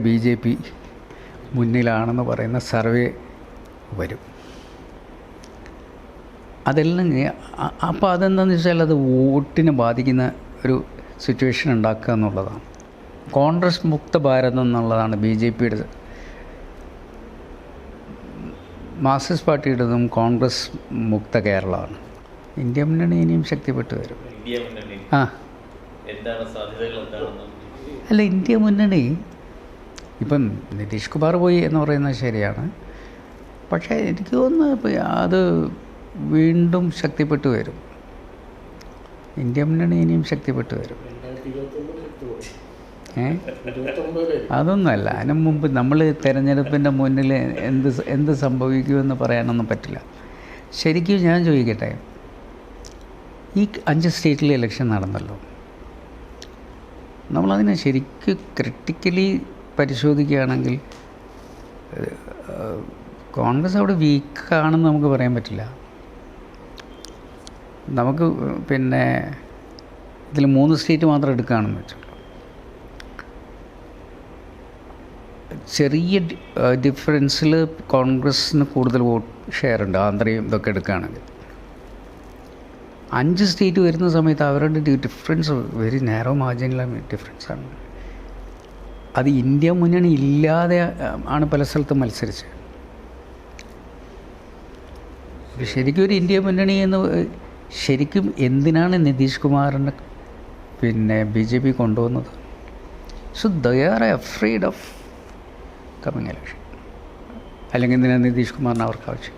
BJP മുന്നിലാണെന്ന് പറയുന്ന survey വരും. അതെല്ലാം അപ്പോൾ അതെന്താണെന്ന് വെച്ചാൽ അത് വോട്ടിനെ ബാധിക്കുന്ന ഒരു സിറ്റുവേഷൻ ഉണ്ടാക്കുക എന്നുള്ളതാണ്. കോൺഗ്രസ് മുക്ത ഭാരതം എന്നുള്ളതാണ് BJPയുടെ, മാർക്സിസ്റ്റ് പാർട്ടിയുടേതും കോൺഗ്രസ് മുക്ത കേരളമാണ്. ഇന്ത്യ മുന്നണി ഇനിയും ശക്തിപ്പെട്ടു വരും. അല്ല, ഇന്ത്യ മുന്നണി ഇപ്പം നിതീഷ് കുമാർ പോയി എന്ന് പറയുന്നത് ശരിയാണ്, പക്ഷേ എനിക്ക് തോന്നുന്നു അത് വീണ്ടും ശക്തിപ്പെട്ടു വരും. ഇന്ത്യ മുന്നണി ഇനിയും ശക്തിപ്പെട്ടു വരും. അതൊന്നുമല്ല, അതിന് മുമ്പ് നമ്മൾ തെരഞ്ഞെടുപ്പിൻ്റെ മുന്നിൽ എന്ത് സംഭവിക്കുമെന്ന് പറയാനൊന്നും പറ്റില്ല. ശരിക്കും ഞാൻ ചോദിക്കട്ടെ, ഈ 5 സ്റ്റേറ്റിലെ ഇലക്ഷൻ നടന്നല്ലോ, നമ്മളതിനെ ശരിക്കും ക്രിട്ടിക്കലി പരിശോധിക്കുകയാണെങ്കിൽ കോൺഗ്രസ് അവിടെ വീക്കാണെന്ന് നമുക്ക് പറയാൻ പറ്റില്ല. നമുക്ക് പിന്നെ ഇതിൽ 3 സ്റ്റേറ്റ് മാത്രം എടുക്കുകയാണെന്ന് വെച്ചുള്ളൂ. ചെറിയ ഡിഫറൻസിൽ കോൺഗ്രസ്സിന് കൂടുതൽ വോട്ട് ഷെയർ ഉണ്ട്, ആന്ധ്രയും ഇതൊക്കെ എടുക്കുകയാണെങ്കിൽ. 5 സ്റ്റേറ്റ് വരുന്ന സമയത്ത് അവരുടെ ഡിഫറൻസ് വെരി നാരോ മാർജിനിലാണ് ഡിഫറൻസാണ്. അത് ഇന്ത്യ മുന്നണി ഇല്ലാതെ ആണ് പല സ്ഥലത്തും മത്സരിച്ചത്. ശരിക്കും ഒരു ഇന്ത്യ മുന്നണി എന്ന് ശരിക്കും എന്തിനാണ് നിതീഷ് കുമാറിനെ പിന്നെ BJP കൊണ്ടുവന്നത്? So they are afraid of coming election. അല്ലെങ്കിൽ എന്തിനാണ് നിതീഷ് കുമാറിന് അവർക്ക് ആവശ്യം?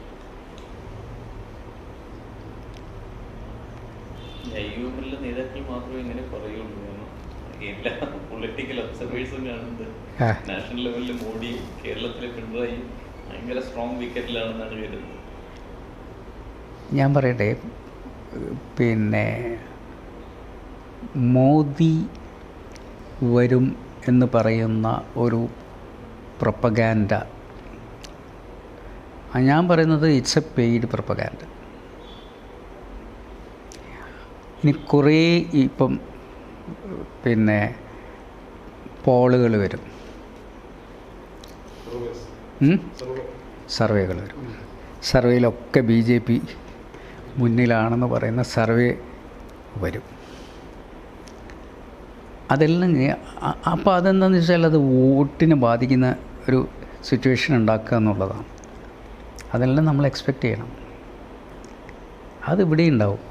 നേതാക്കൾ മാത്രമേ ഇങ്ങനെ പറയുള്ളൂ. എല്ലാ പൊളിറ്റിക്കൽ ഒബ്സർവേഴ്സും കാണുന്നത് നാഷണൽ ലെവലിൽ മോഡി, കേരളത്തിലെ പിണറായി ഭയങ്കര സ്ട്രോങ് വിക്കറ്റിലാണെന്നാണ് കരുതുന്നത്. ഞാൻ പറയട്ടെ, പിന്നെ മോദി വരും എന്ന് പറയുന്ന ഒരു പ്രൊപ്പഗാൻഡ, ഞാൻ പറയുന്നത് ഇറ്റ്സ് എ പെയ്ഡ് പ്രൊപ്പഗാൻഡ. ഇനി കുറേ ഇപ്പം പിന്നെ പോളുകൾ വരും, സർവേകൾ വരും. സർവേയിലൊക്കെ BJP മുന്നിലാണെന്ന് പറയുന്ന സർവേ വരും. അതെല്ലാം അപ്പോൾ അതെന്താണെന്ന് വെച്ചാൽ അത് വോട്ടിനെ ബാധിക്കുന്ന ഒരു സിറ്റുവേഷൻ ഉണ്ടാക്കുക എന്നുള്ളതാണ്. അതെല്ലാം നമ്മൾ എക്സ്പെക്റ്റ് ചെയ്യണം. അതിവിടെ ഉണ്ടാവും.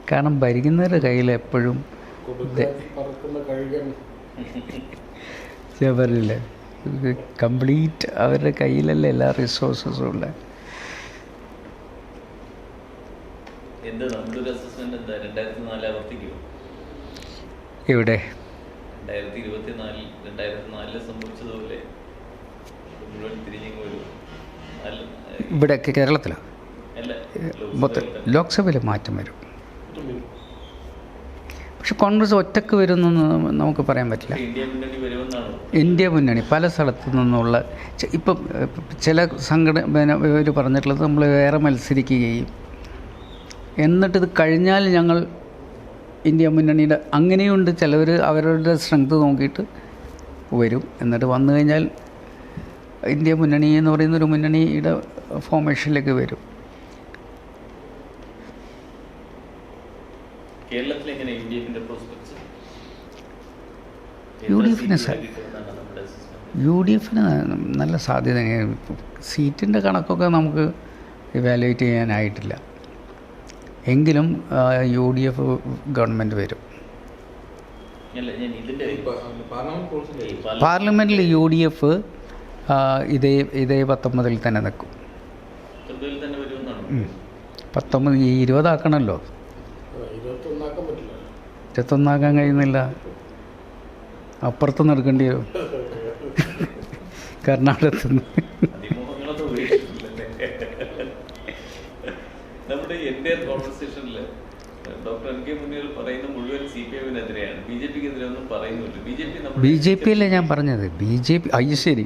കാരണം ഭരിക്കുന്നവരുടെ കയ്യിൽ എപ്പോഴും ഞാൻ പറഞ്ഞില്ലേ, കംപ്ലീറ്റ് അവരുടെ കയ്യിലല്ലേ എല്ലാ റിസോഴ്സസും ഉള്ളത്. എവിടെ ഇവിടെയൊക്കെ കേരളത്തിലോ മൊത്തം ലോക്സഭയിൽ മാറ്റം വരും. പക്ഷെ കോൺഗ്രസ് ഒറ്റക്ക് വരുമെന്നൊന്നും നമുക്ക് പറയാൻ പറ്റില്ല. ഇന്ത്യ മുന്നണി പല സ്ഥലത്തു നിന്നുള്ള ഇപ്പം ചില സംഘടന ഇവർ പറഞ്ഞിട്ടുള്ളത് നമ്മൾ വേറെ മത്സരിക്കുകയും എന്നിട്ടിത് കഴിഞ്ഞാൽ ഞങ്ങൾ ഇന്ത്യ മുന്നണിയുടെ, അങ്ങനെയുണ്ട്. ചിലവർ അവരുടെ സ്ട്രെങ്ത് നോക്കിയിട്ട് വരും, എന്നിട്ട് വന്നു കഴിഞ്ഞാൽ ഇന്ത്യ മുന്നണി എന്ന് പറയുന്നൊരു മുന്നണിയുടെ ഫോർമേഷനിലേക്ക് വരും. UDFന് നല്ല സാധ്യത. സീറ്റിൻ്റെ കണക്കൊക്കെ നമുക്ക് ഇവാലുവേറ്റ് ചെയ്യാനായിട്ടില്ല, എങ്കിലും UDF ഗവൺമെൻറ് വരും. പാർലമെൻറ്റിൽ UDF ഇതേ 19 തന്നെ നിൽക്കും. 19 20 ആക്കണമല്ലോ. 21 ആക്കാൻ കഴിയുന്നില്ല, അപ്പുറത്തുനിന്ന് എടുക്കേണ്ടി വരും, കർണാടകത്തിൽ നിന്ന്. നമ്മുടെ എൻ്റെ കോൺവെർസേഷനിൽ ഡോക്ടർ NK മുനീർ പറയുന്ന മുഴുവൻ CPM-നെതിരെയാണ്, BJP-ക്കെതിരെ ഒന്നും പറയുന്നില്ല. BJP അല്ലേ ഞാൻ പറഞ്ഞത്, BJP. അയ്യോ ശരി,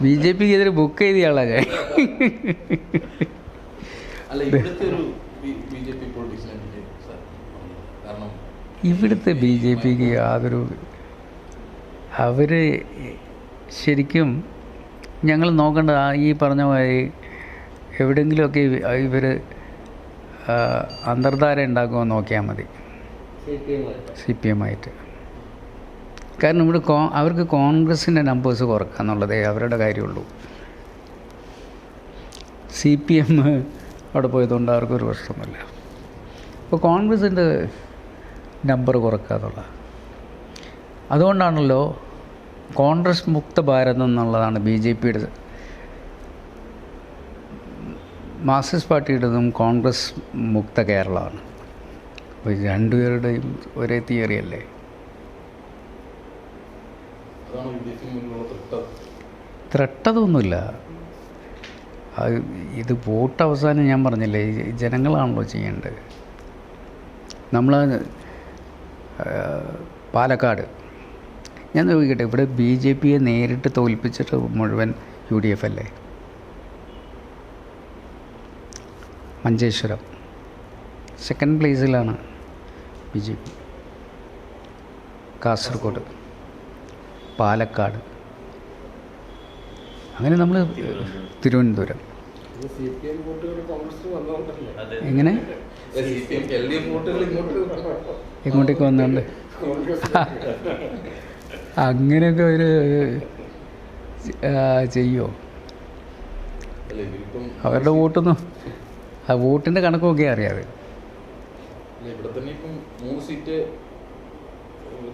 BJP-ക്കെതിരെ ബുക്ക് ചെയ്ത ആളാ ഞാൻ. അല്ല, ഇവിടുത്തെ ഒരു BJP പൊളിറ്റിക്സിനെ പറ്റി കാരണം ഇവിടുത്തെ BJPക്ക് യാതൊരു, അവർ ശരിക്കും ഞങ്ങൾ നോക്കേണ്ടത് ഈ പറഞ്ഞ മാതിരി എവിടെയെങ്കിലുമൊക്കെ ഇവർ അന്തർധാര ഉണ്ടാക്കുമോ നോക്കിയാൽ മതി CPM ആയിട്ട്. കാരണം ഇവിടെ അവർക്ക് കോൺഗ്രസിൻ്റെ നമ്പേഴ്സ് കുറക്കുക എന്നുള്ളതേ അവരുടെ കാര്യമുള്ളൂ. CPM അവിടെ പോയതുകൊണ്ട് അവർക്കൊരു പ്രശ്നമൊന്നുമില്ല. അപ്പോൾ കോൺഗ്രസിൻ്റെ നമ്പർ കുറക്കുക എന്നുള്ളത്. അതുകൊണ്ടാണല്ലോ കോൺഗ്രസ് മുക്ത ഭാരതം എന്നുള്ളതാണ് BJPയുടെ, മാർക്സിസ്റ്റ് പാർട്ടിയുടേതും കോൺഗ്രസ് മുക്ത കേരളമാണ്. അപ്പോൾ രണ്ടുപേരുടെയും ഒരേ തിയറി അല്ലേ? ത്രട്ടതൊന്നുമില്ല. ഇത് വോട്ട് അവസാനം ഞാൻ പറഞ്ഞില്ലേ, ജനങ്ങളാണല്ലോ ചെയ്യേണ്ടത്. നമ്മൾ പാലക്കാട് ഞാൻ ചോദിക്കട്ടെ, ഇവിടെ BJPയെ നേരിട്ട് തോൽപ്പിച്ചിട്ട് മുഴുവൻ UDF അല്ലേ? മഞ്ചേശ്വരം സെക്കൻഡ് പ്ലേസിലാണ് BJP. കാസർഗോഡ്, പാലക്കാട്, അങ്ങനെ നമ്മൾ തിരുവനന്തപുരം. എങ്ങനെ ഇങ്ങോട്ടേക്ക് വന്നുകൊണ്ട് അങ്ങനെയൊക്കെ ഒരു ചെയ്യുമോ? അവരുടെ വോട്ടൊന്നും, ആ വോട്ടിൻ്റെ കണക്കൊക്കെ അറിയാതെ. ഇവിടെ തന്നെ ഇപ്പം 3 സീറ്റ്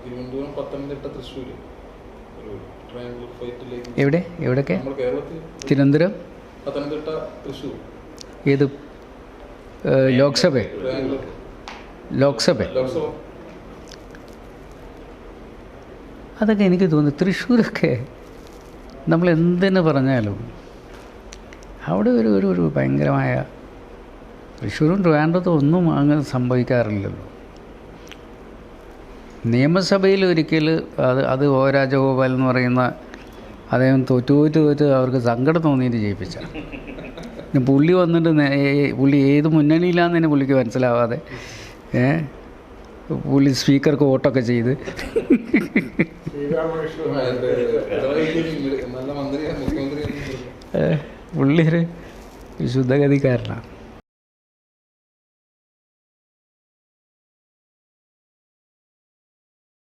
തിരുവനന്തപുരം, പത്തനംതിട്ട, തൃശ്ശൂർ ഒരു ട്രയാങ്കുലർ ഫൈറ്റിലേക്ക്. എവിടെയൊക്കെ? നമ്മുടെ കേരളത്തിൽ തിരുവനന്തപുരം, പത്തനംതിട്ട, തൃശ്ശൂർ. ഏത് ലോക്സഭ? അതൊക്കെ എനിക്ക് തോന്നുന്നു. തൃശ്ശൂരൊക്കെ നമ്മൾ എന്തിനു പറഞ്ഞാലും അവിടെ ഒരു ഭയങ്കരമായ, തൃശ്ശൂരും ട്രിവാൻഡ്രത്തും ഒന്നും അങ്ങനെ സംഭവിക്കാറില്ലല്ലോ. നിയമസഭയിൽ ഒരിക്കൽ അത് O രാജഗോപാൽ എന്ന് പറയുന്ന അദ്ദേഹം തോറ്റ് അവർക്ക് സങ്കടം തോന്നിയിട്ട് ജയിപ്പിച്ച. പുള്ളി വന്നിട്ട് പുള്ളി ഏത് മുന്നണിയിലാന്ന് തന്നെ പുള്ളിക്ക് മനസ്സിലാവാതെ പുള്ളി സ്പീക്കർക്ക് വോട്ടൊക്കെ ചെയ്ത് പുള്ളി ഒരു ശുദ്ധഗതിക്കാരനാണ്.